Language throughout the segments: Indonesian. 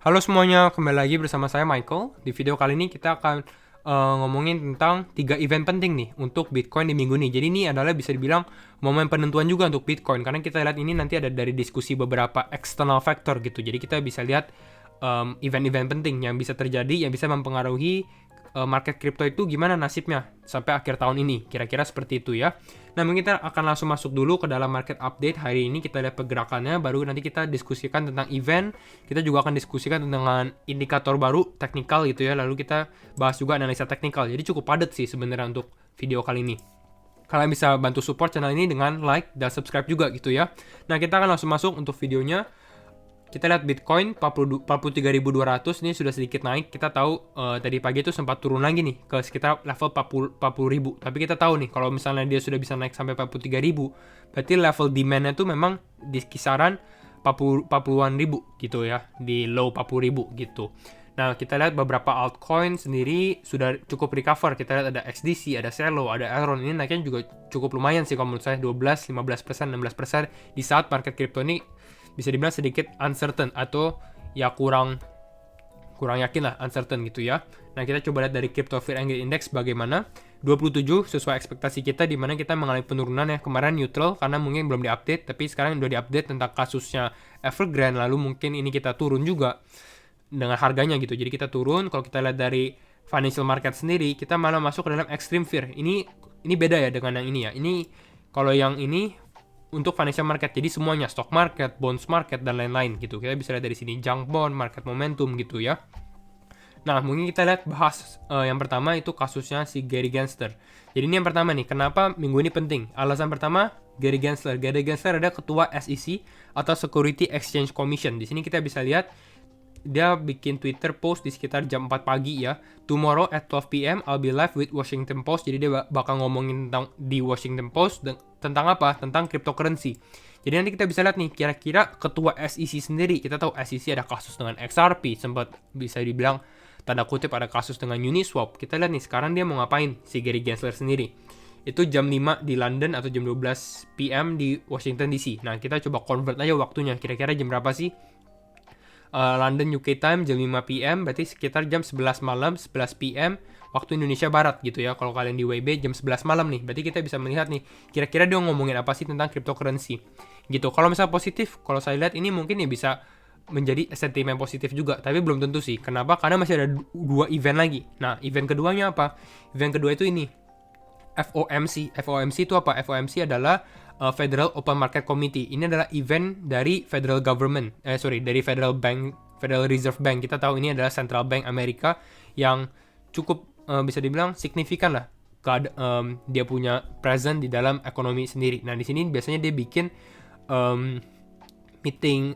Halo semuanya, kembali lagi bersama saya Michael. Di video kali ini kita akan ngomongin tentang 3 event penting nih untuk Bitcoin di minggu ini. Jadi ini adalah bisa dibilang momen penentuan juga untuk Bitcoin, karena kita lihat ini nanti ada dari diskusi beberapa external factor gitu. Jadi kita bisa lihat event-event penting yang bisa terjadi, yang bisa mempengaruhi market crypto itu gimana nasibnya sampai akhir tahun ini. Kira-kira seperti itu ya. Nah, mungkin kita akan langsung masuk dulu ke dalam market update hari ini. Kita lihat pergerakannya, baru nanti kita diskusikan tentang event. Kita juga akan diskusikan tentang indikator baru, teknikal gitu ya. Lalu kita bahas juga analisa teknikal. Jadi cukup padat sih sebenarnya untuk video kali ini. Kalian bisa bantu support channel ini dengan like dan subscribe juga gitu ya. Nah, kita akan langsung masuk untuk videonya. Kita lihat Bitcoin 43.200 ini sudah sedikit naik. Kita tahu tadi pagi itu sempat turun lagi nih ke sekitar level 40.000. Tapi kita tahu nih kalau misalnya dia sudah bisa naik sampai 43.000, berarti level demand-nya itu memang di kisaran 40-an ribu gitu ya, di low 40.000 gitu. Nah, kita lihat beberapa altcoin sendiri sudah cukup recover. Kita lihat ada XDC, ada Celo, ada Elrond. Ini naiknya juga cukup lumayan sih kalau menurut saya, 12, 15%, 16% di saat market crypto ini bisa dibilang sedikit uncertain atau ya kurang yakin lah, uncertain gitu ya. Nah, kita coba lihat dari Crypto Fear Angle Index bagaimana. 27 sesuai ekspektasi kita, di mana kita mengalami penurunan ya. Kemarin neutral karena mungkin belum diupdate, tapi sekarang udah diupdate tentang kasusnya Evergrande, lalu mungkin ini kita turun juga dengan harganya gitu. Jadi kita turun. Kalau kita lihat dari financial market sendiri, kita malah masuk ke dalam extreme fear. Ini beda ya dengan yang ini ya. Ini kalau yang ini untuk financial market, jadi semuanya stock market, bonds market, dan lain-lain gitu. Kita bisa lihat dari sini junk bond, market momentum gitu ya. Nah, mungkin kita lihat bahas yang pertama itu kasusnya si Gary Gensler. Jadi ini yang pertama nih, kenapa minggu ini penting? Alasan pertama, Gary Gensler. Gary Gensler ada ketua SEC atau Security Exchange Commission. Di sini kita bisa lihat dia bikin Twitter post di sekitar jam 4 pagi ya. Tomorrow at 12 PM I'll be live with Washington Post. Jadi dia bakal ngomongin tentang di Washington Post tentang apa? Tentang cryptocurrency. Jadi nanti kita bisa lihat nih kira-kira ketua SEC sendiri. Kita tahu SEC ada kasus dengan XRP, sempat bisa dibilang tanda kutip ada kasus dengan Uniswap. Kita lihat nih sekarang dia mau ngapain si Gary Gensler sendiri. Itu jam 5 di London atau jam 12 PM di Washington DC. Nah, kita coba convert aja waktunya. Kira-kira jam berapa sih? London UK time jam 5 PM, berarti sekitar jam 11 malam, 11 PM waktu Indonesia Barat gitu ya. Kalau kalian di WB jam 11 malam nih, berarti kita bisa melihat nih kira-kira dia ngomongin apa sih tentang cryptocurrency gitu. Kalau misalnya positif, kalau saya lihat ini mungkin ya bisa menjadi sentimen positif juga, tapi belum tentu sih. Kenapa? Karena masih ada 2 event lagi. Nah, event keduanya apa? Event kedua itu ini FOMC. FOMC itu apa? FOMC adalah Federal Open Market Committee. Ini adalah event dari federal government, dari Federal Bank, Federal Reserve Bank. Kita tahu ini adalah Central Bank Amerika yang cukup bisa dibilang signifikan lah. Dia punya presence di dalam ekonomi sendiri. Nah, di sini biasanya dia bikin meeting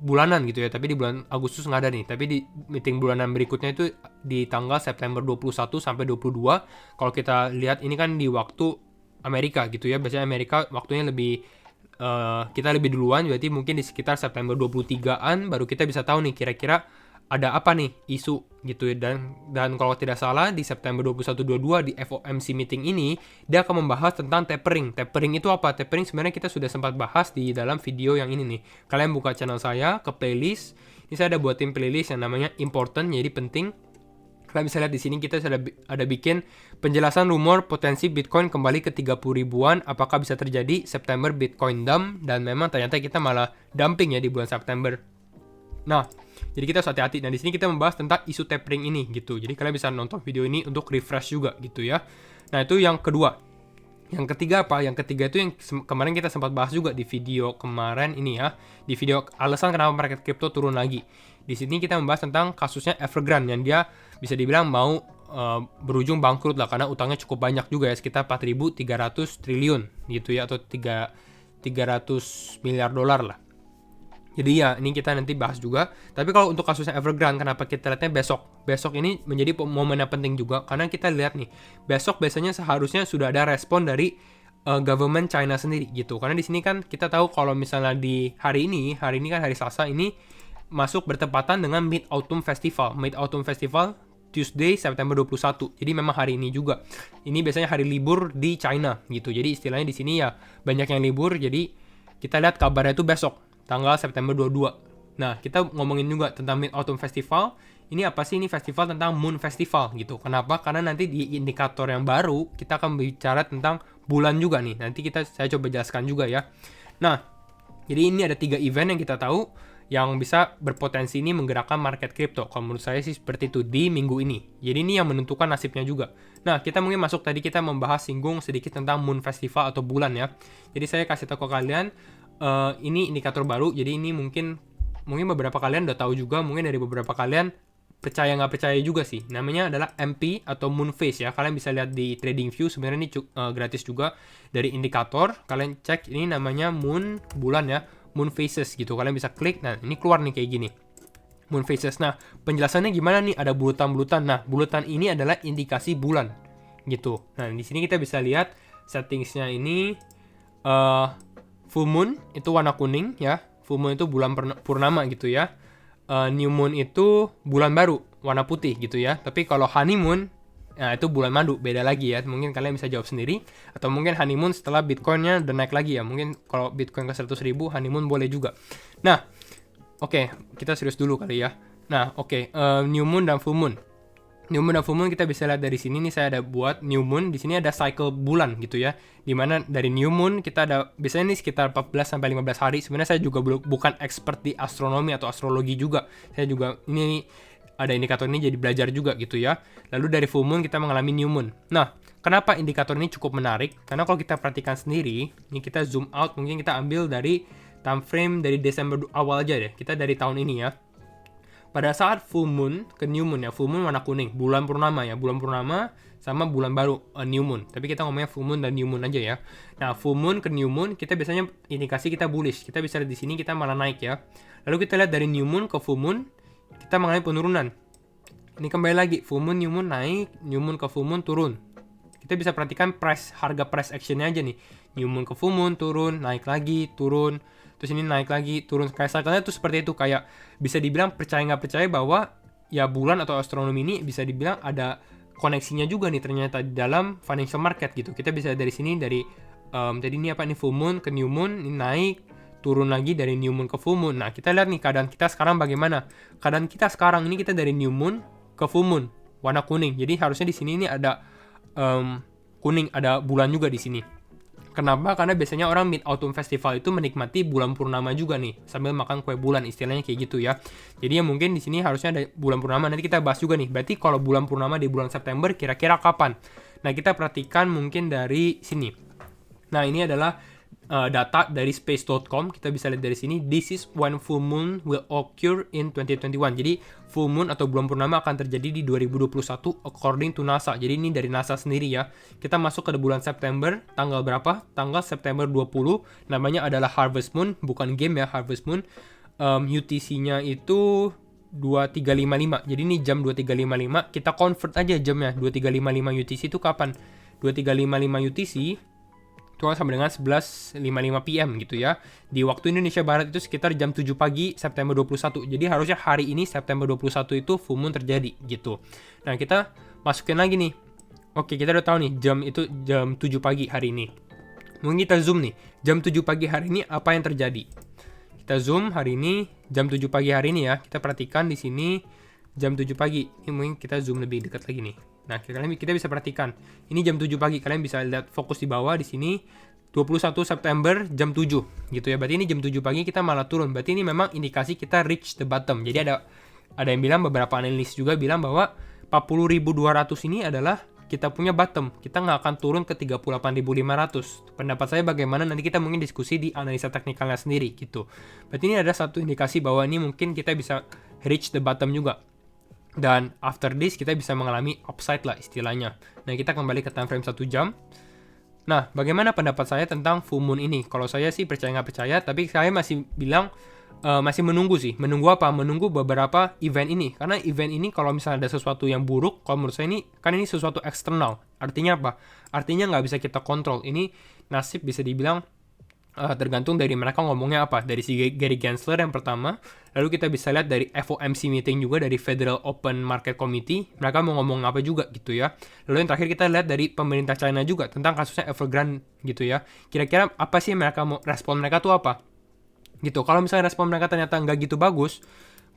bulanan gitu ya, tapi di bulan Agustus nggak ada nih, tapi di meeting bulanan berikutnya itu di tanggal September 21 sampai 22. Kalau kita lihat ini kan di waktu Amerika gitu ya, biasanya Amerika waktunya lebih kita lebih duluan, berarti mungkin di sekitar September 23-an baru kita bisa tahu nih kira-kira ada apa nih isu gitu ya. Dan kalau tidak salah di September 21-22 di FOMC meeting ini dia akan membahas tentang tapering. Tapering itu apa? Tapering sebenarnya kita sudah sempat bahas di dalam video yang ini nih. Kalian buka channel saya ke playlist. Ini saya ada buatin playlist yang namanya important, jadi penting. Kalian bisa lihat di sini kita sudah ada bikin penjelasan rumor potensi Bitcoin kembali ke 30 ribuan, apakah bisa terjadi September Bitcoin dump, dan memang ternyata kita malah dumping ya di bulan September. Nah, jadi kita harus hati-hati. Nah, di sini kita membahas tentang isu tapering ini gitu. Jadi kalian bisa nonton video ini untuk refresh juga gitu ya. Nah, itu yang kedua. Yang ketiga apa? Yang ketiga itu yang kemarin kita sempat bahas juga di video kemarin ini ya. Di video alasan kenapa market crypto turun lagi. Di sini kita membahas tentang kasusnya Evergrande yang dia bisa dibilang mau berujung bangkrut lah karena utangnya cukup banyak juga ya, sekitar 4.300 triliun gitu ya, atau 300 miliar dolar lah. Jadi ya, ini kita nanti bahas juga. Tapi kalau untuk kasusnya Evergrande, kenapa kita lihatnya besok? Besok ini menjadi momen yang penting juga, karena kita lihat nih, besok biasanya seharusnya sudah ada respon dari government China sendiri gitu. Karena di sini kan kita tahu kalau misalnya di hari ini kan hari Selasa ini masuk bertepatan dengan Mid Autumn Festival. Mid Autumn Festival Tuesday September 21. Jadi memang hari ini juga. Ini biasanya hari libur di China gitu. Jadi istilahnya di sini ya banyak yang libur. Jadi kita lihat kabarnya itu besok tanggal September 22. Nah, kita ngomongin juga tentang Mid-Autumn Festival. Ini apa sih? Ini festival tentang Moon Festival gitu. Kenapa? Karena nanti di indikator yang baru kita akan bicara tentang bulan juga nih. Nanti saya coba jelaskan juga ya. Nah, jadi ini ada 3 event yang kita tahu yang bisa berpotensi ini menggerakkan market crypto. Kalau menurut saya sih seperti itu di minggu ini. Jadi ini yang menentukan nasibnya juga. Nah, kita mungkin masuk tadi kita singgung sedikit tentang Moon Festival atau bulan ya. Jadi saya kasih tahu ke kalian ini indikator baru. Jadi ini mungkin beberapa kalian udah tahu juga, mungkin dari beberapa kalian percaya nggak percaya juga sih. Namanya adalah MP atau Moon Phase ya. Kalian bisa lihat di TradingView, sebenarnya ini gratis juga dari indikator. Kalian cek, ini namanya Moon bulan ya, Moon Phases gitu. Kalian bisa klik, nah ini keluar nih kayak gini. Moon Phases. Nah, penjelasannya gimana nih? Ada bulutan-bulutan. Nah, bulutan ini adalah indikasi bulan gitu. Nah, di sini kita bisa lihat settingsnya ini full moon itu warna kuning ya. Full moon itu bulan purnama gitu ya. New moon itu bulan baru warna putih gitu ya. Tapi kalau honeymoon, nah itu bulan madu, beda lagi ya. Mungkin kalian bisa jawab sendiri. Atau mungkin honeymoon setelah Bitcoinnya udah naik lagi ya. Mungkin kalau Bitcoin ke 100.000, honeymoon boleh juga. Nah, oke, kita serius dulu kali ya. Nah, new moon dan full moon. New moon dan full moon kita bisa lihat dari sini nih, saya ada buat new moon. Di sini ada cycle bulan gitu ya. Dimana dari new moon kita ada biasanya nih sekitar 14 sampai 15 hari. Sebenarnya saya juga bukan expert di astronomi atau astrologi juga. Saya juga ini ada indikator ini jadi belajar juga gitu ya. Lalu dari full moon kita mengalami new moon. Nah, kenapa indikator ini cukup menarik? Karena kalau kita perhatikan sendiri, ini kita zoom out, mungkin kita ambil dari time frame dari Desember awal aja deh. Kita dari tahun ini ya. Pada saat full moon ke new moon ya, full moon warna kuning, bulan purnama ya, bulan purnama sama bulan baru new moon. Tapi kita ngomongnya full moon dan new moon aja ya. Nah, full moon ke new moon kita biasanya indikasi kita bullish. Kita bisa lihat di sini kita malah naik ya. Lalu kita lihat dari new moon ke full moon kita mengalami penurunan. Ini kembali lagi, full moon new moon naik, new moon ke full moon turun. Kita bisa perhatikan harga price actionnya aja nih. New moon ke full moon turun, naik lagi, turun. Terus ini naik lagi, turun. Kayak cycle-nya tuh seperti itu. Kayak bisa dibilang percaya nggak percaya bahwa ya bulan atau astronomi ini bisa dibilang ada koneksinya juga nih ternyata di dalam financial market gitu. Kita bisa dari sini dari jadi ini apa nih, full moon ke new moon, ini naik, turun lagi dari new moon ke full moon. Nah, kita lihat nih keadaan kita sekarang bagaimana. Keadaan kita sekarang ini kita dari new moon ke full moon, warna kuning. Jadi harusnya di sini ini ada kuning, ada bulan juga di sini. Kenapa? Karena biasanya orang Mid-Autumn Festival itu menikmati bulan purnama juga nih, sambil makan kue bulan, istilahnya kayak gitu ya. Jadi ya mungkin di sini harusnya ada bulan purnama, nanti kita bahas juga nih. Berarti kalau bulan purnama di bulan September kira-kira kapan? Nah, kita perhatikan mungkin dari sini. Nah, ini adalah data dari space.com. Kita bisa lihat dari sini, this is when full moon will occur in 2021. Jadi full moon atau bulan purnama akan terjadi di 2021 according to NASA. Jadi ini dari NASA sendiri ya. Kita masuk ke bulan September, tanggal berapa? Tanggal September 20. Namanya adalah Harvest Moon, bukan game ya, Harvest Moon. UTC-nya itu 2355. Jadi ini jam 2355. Kita convert aja jamnya. 2355 UTC itu kapan? 2355 UTC itu sama dengan 11.55 PM gitu ya. Di waktu Indonesia Barat itu sekitar jam 7 pagi September 21. Jadi harusnya hari ini September 21 itu full moon terjadi gitu. Nah, kita masukin lagi nih. Oke, kita udah tahu nih jam itu jam 7 pagi hari ini. Mungkin kita zoom nih. Jam 7 pagi hari ini apa yang terjadi? Kita zoom hari ini jam 7 pagi hari ini ya. Kita perhatikan di sini jam 7 pagi. Ini mungkin kita zoom lebih dekat lagi nih. Nah, kita bisa perhatikan. Ini jam 7 pagi. Kalian bisa lihat fokus di bawah di sini 21 September jam 7 gitu ya. Berarti ini jam 7 pagi kita malah turun. Berarti ini memang indikasi kita reach the bottom. Jadi ada yang bilang, beberapa analis juga bilang bahwa 40.200 ini adalah kita punya bottom. Kita nggak akan turun ke 38.500. Pendapat saya bagaimana, nanti kita mungkin diskusi di analisa teknikalnya sendiri gitu. Berarti ini ada satu indikasi bahwa ini mungkin kita bisa reach the bottom juga. Dan after this kita bisa mengalami upside lah istilahnya. Nah, kita kembali ke time frame 1 jam. Nah, bagaimana pendapat saya tentang full moon ini? Kalau saya sih percaya nggak percaya, tapi saya masih bilang masih menunggu sih. Menunggu apa? Menunggu beberapa event ini. Karena event ini kalau misalnya ada sesuatu yang buruk, kalau menurut saya ini sesuatu eksternal. Artinya apa? Artinya nggak bisa kita kontrol. Ini nasib bisa dibilang tergantung dari mereka ngomongnya apa. Dari si Gary Gensler yang pertama, lalu kita bisa lihat dari FOMC meeting juga, dari Federal Open Market Committee, mereka mau ngomong apa juga gitu ya. Lalu yang terakhir kita lihat dari pemerintah China juga tentang kasusnya Evergrande gitu ya. Kira-kira apa sih mereka mau respon mereka tuh apa gitu. Kalau misalnya respon mereka ternyata nggak gitu bagus,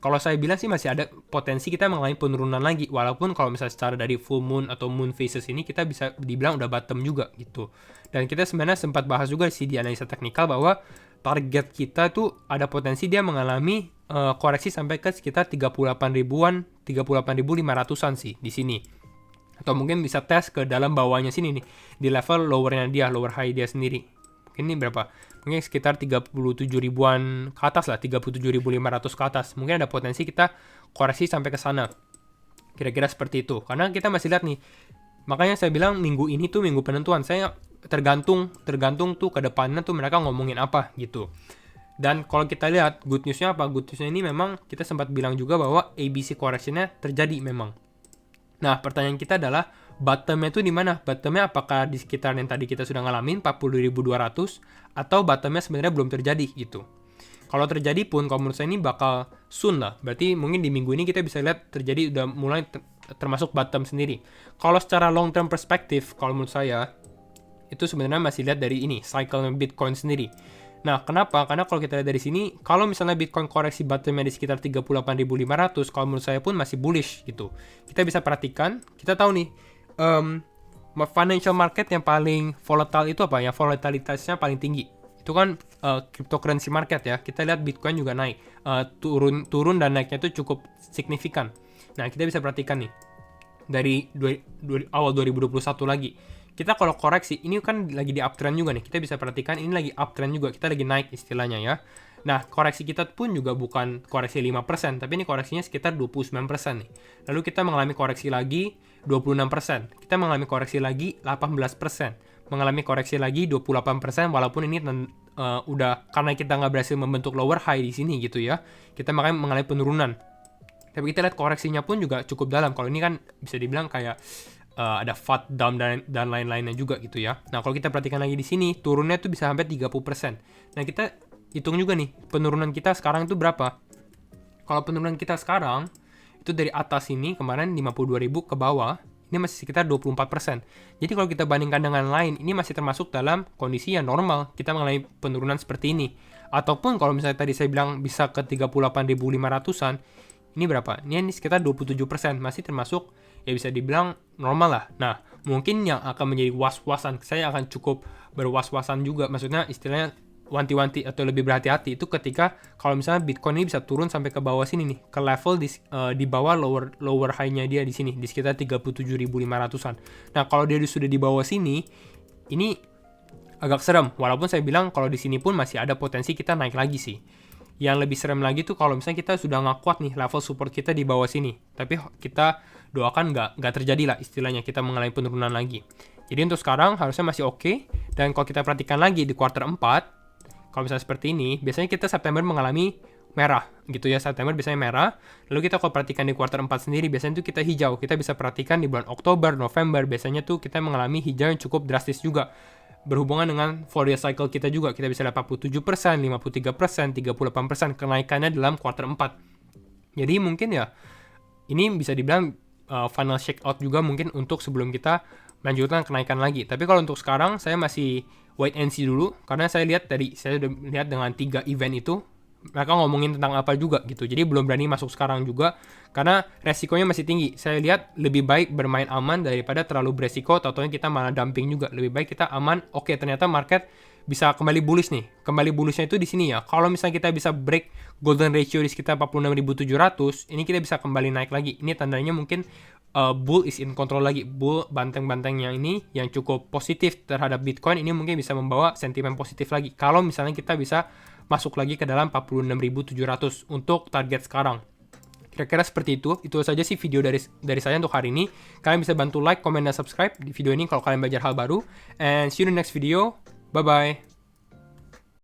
kalau saya bilang sih masih ada potensi kita mengalami penurunan lagi. Walaupun kalau misalnya secara dari full moon atau moon phases ini kita bisa dibilang udah bottom juga gitu. Dan kita sebenarnya sempat bahas juga sih di analisa teknikal bahwa target kita tuh ada potensi dia mengalami koreksi sampai ke sekitar 38 ribuan, 38.500-an sih di sini. Atau mungkin bisa tes ke dalam bawahnya sini nih, di level lowernya dia, lower high dia sendiri. Mungkin ini berapa? Mungkin sekitar 37 ribuan ke atas lah, 37.500 ke atas. Mungkin ada potensi kita koreksi sampai ke sana. Kira-kira seperti itu. Karena kita masih lihat nih, makanya saya bilang minggu ini tuh minggu penentuan. Saya tergantung tuh ke depannya tuh mereka ngomongin apa gitu. Dan kalau kita lihat good news-nya apa? Good news-nya ini memang kita sempat bilang juga bahwa ABC correction-nya terjadi memang. Nah, pertanyaan kita adalah bottom-nya itu di mana? Bottom-nya apakah di sekitar yang tadi kita sudah ngalamin 40.200 atau bottom-nya sebenarnya belum terjadi gitu. Kalau terjadi pun kalau menurut saya ini bakal soon lah. Berarti mungkin di minggu ini kita bisa lihat terjadi udah mulai termasuk bottom sendiri. Kalau secara long term perspektif, kalau menurut saya itu sebenarnya masih lihat dari ini, cycle Bitcoin sendiri. Nah, kenapa? Karena kalau kita lihat dari sini, kalau misalnya Bitcoin koreksi bottomnya di sekitar 38.500, kalau menurut saya pun masih bullish gitu. Kita bisa perhatikan, kita tahu nih, financial market yang paling volatile itu apa? Yang volatilitasnya paling tinggi. Itu kan cryptocurrency market ya. Kita lihat Bitcoin juga naik. Turun dan naiknya itu cukup signifikan. Nah, kita bisa perhatikan nih, dari awal 2021 lagi. Kita kalau koreksi, ini kan lagi di uptrend juga nih. Kita bisa perhatikan ini lagi uptrend juga. Kita lagi naik istilahnya ya. Nah, koreksi kita pun juga bukan koreksi 5%, tapi ini koreksinya sekitar 29% nih. Lalu kita mengalami koreksi lagi 26%. Kita mengalami koreksi lagi 18%. Mengalami koreksi lagi 28%, walaupun ini udah karena kita nggak berhasil membentuk lower high di sini gitu ya. Kita makanya mengalami penurunan. Tapi kita lihat koreksinya pun juga cukup dalam. Kalau ini kan bisa dibilang kayak ada fat down dan lain-lainnya juga gitu ya. Nah, kalau kita perhatikan lagi di sini, turunnya tuh bisa sampai 30%. Nah, kita hitung juga nih, penurunan kita sekarang itu berapa? Kalau penurunan kita sekarang, itu dari atas ini, kemarin 52.000 ke bawah, ini masih sekitar 24%. Jadi kalau kita bandingkan dengan lain, ini masih termasuk dalam kondisi yang normal, kita mengalami penurunan seperti ini. Ataupun kalau misalnya tadi saya bilang bisa ke 38.500-an, ini berapa? Ini sekitar 27%, masih termasuk ya bisa dibilang normal lah. Nah, mungkin yang akan menjadi was-wasan, saya akan cukup berwas-wasan juga, maksudnya istilahnya wanti-wanti atau lebih berhati-hati itu ketika kalau misalnya Bitcoin ini bisa turun sampai ke bawah sini nih, ke level di bawah lower high-nya dia di sini, di sekitar 37.500-an. Nah, kalau dia sudah di bawah sini, ini agak serem, walaupun saya bilang kalau di sini pun masih ada potensi kita naik lagi sih. Yang lebih serem lagi tuh kalau misalnya kita sudah nggak kuat nih level support kita di bawah sini. Tapi kita doakan nggak terjadi lah istilahnya kita mengalami penurunan lagi. Jadi untuk sekarang harusnya masih oke. Dan kalau kita perhatikan lagi di kuartal 4, kalau misalnya seperti ini, biasanya kita September mengalami merah gitu ya. September biasanya merah. Lalu kita kalau perhatikan di kuartal 4 sendiri, biasanya tuh kita hijau. Kita bisa perhatikan di bulan Oktober, November, biasanya tuh kita mengalami hijau yang cukup drastis juga. Berhubungan dengan Fourier cycle kita juga, kita bisa lihat 47%, 53%, 38% kenaikannya dalam kuartal 4. Jadi mungkin ya, ini bisa dibilang final shakeout juga mungkin untuk sebelum kita melanjutkan kenaikan lagi. Tapi kalau untuk sekarang, saya masih wait and see dulu, karena saya lihat tadi, saya sudah lihat dengan 3 event itu, mereka ngomongin tentang apa juga gitu. Jadi belum berani masuk sekarang juga karena resikonya masih tinggi. Saya lihat lebih baik bermain aman daripada terlalu beresiko, tahu-tahunya kita malah dumping juga. Lebih baik kita aman. Oke, ternyata market bisa kembali bullish nih. Kembali bullishnya itu di sini ya. Kalau misalnya kita bisa break golden ratio di sekitar 46.700, ini kita bisa kembali naik lagi. Ini tandanya mungkin bull is in control lagi. Bull banteng-bantengnya ini yang cukup positif terhadap Bitcoin ini mungkin bisa membawa sentimen positif lagi. Kalau misalnya kita bisa masuk lagi ke dalam 46.700 untuk target sekarang. Kira-kira seperti itu. Itu saja sih video dari saya untuk hari ini. Kalian bisa bantu like, comment, dan subscribe di video ini kalau kalian belajar hal baru. And see you in the next video. Bye-bye.